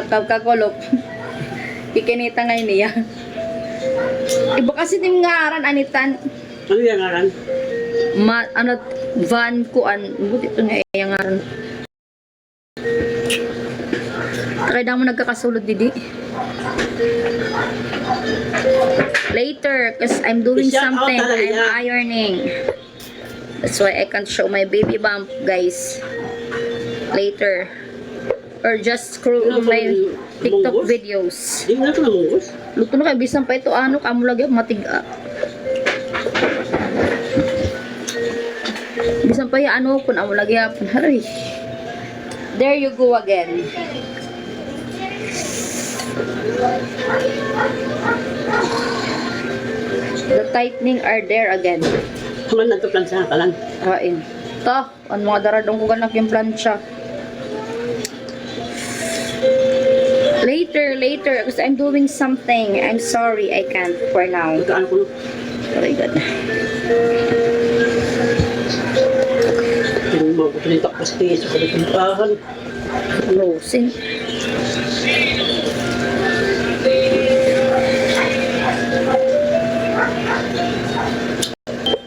Kakulok. Ikinita ngayon niya. Iba kasi tim ngaran anitan. Ano yung ngaran? Van kuan. Buti ito nga yung ngaran. Kaya mo nagkakasulod didi. Later, because I'm doing something. I'm ironing. That's why I can't show my baby bump, guys. Later. Or just scroll my TikTok videos. Hindi na ito namungos. Luto na kayo, bisan pa ito, ano, kamo lagi, matiga. Bisan pa yung ano, kung amo lagi, haray. There you go again. The tightening are there again. Kuman na ito plansahan ka lang. Kain. Ta, ang mga daradong ko ganak yung plancha. Later, because I'm doing something. I'm sorry, I can't for now. Kaan ko. Very good. Yung mga kutulitak pasti sa kulituntahan. Rosin.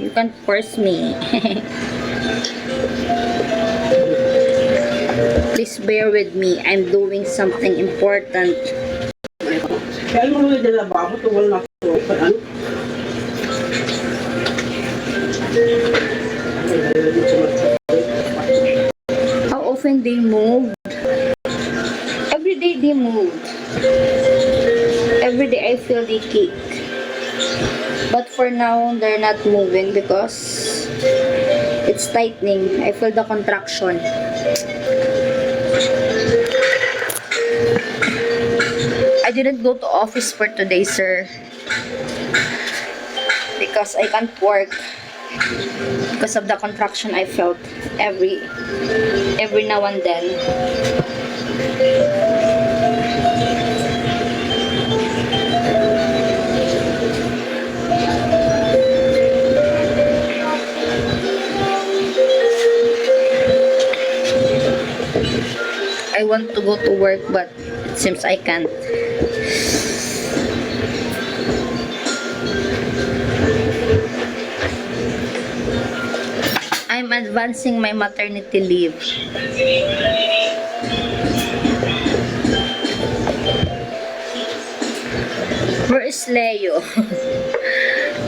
You can force me. Please bear with me. I'm doing something important. Kaya mo nung dala ba mo tuwal na ito. Ano? How often they move? Every day they move. Every day I feel they kick. But for now, they're not moving because it's tightening. I feel the contraction. I didn't go to office for today, sir. Because I can't work. Because of the contraction I felt every now and then. I want to go to work, but it seems I can't. I'm advancing my maternity leave. Where is Leo?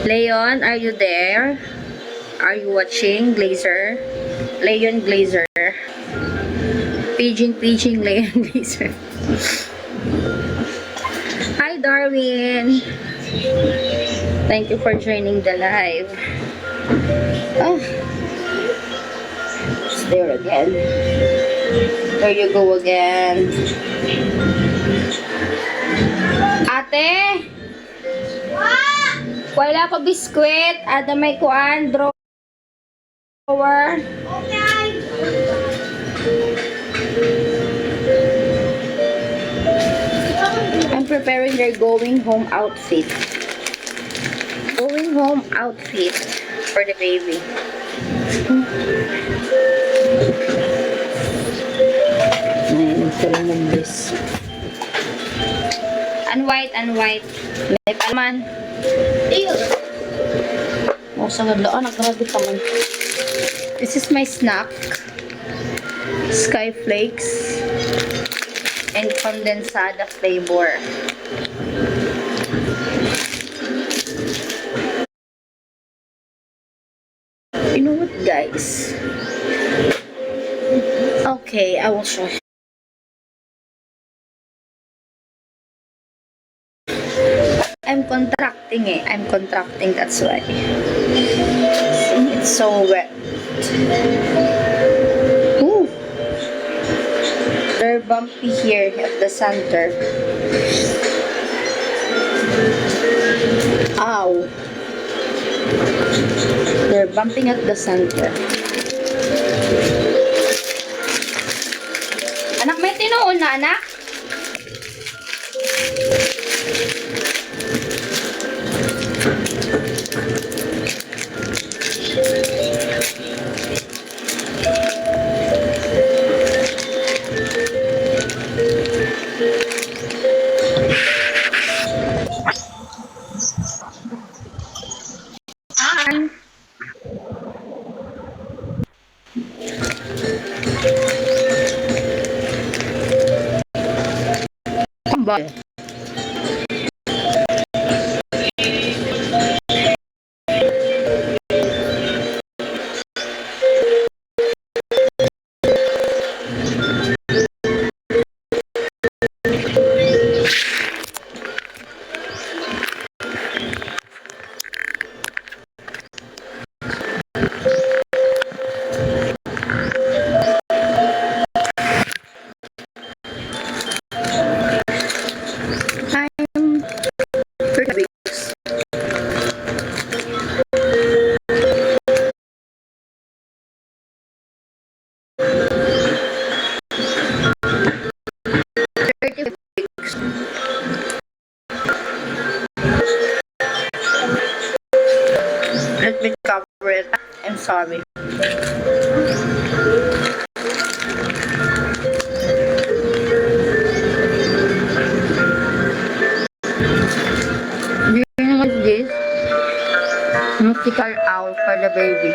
Leon, are you there? Are you watching? Glazer? Leon Glazer. Paging Leon Glazer. Hi, Darwin. Thank you for joining the live. Oh. It's there again. There you go again. Ate? Wala pa biskwit. Ada may kuan. Drawer. I'm preparing their going home outfit. Going home outfit for the baby. And white. May palman. Oh, sagad laan. Nagkaragit naman. This is my snack. Sky Flakes. And condensada flavor. You know what, guys? Okay, I will show you. I'm contracting, that's why. It's so wet. Ooh. They're bumpy here at the center. Ow. They're bumping at the center. Anak, may tinuon na, anak? Bye. I'm 30 weeks. Let me cover it. I'm sorry. Do you know what this? Mystical owl for the baby.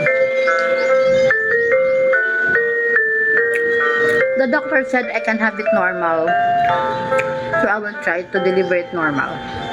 The doctor said I can have it normal. So I will try to deliver it normal.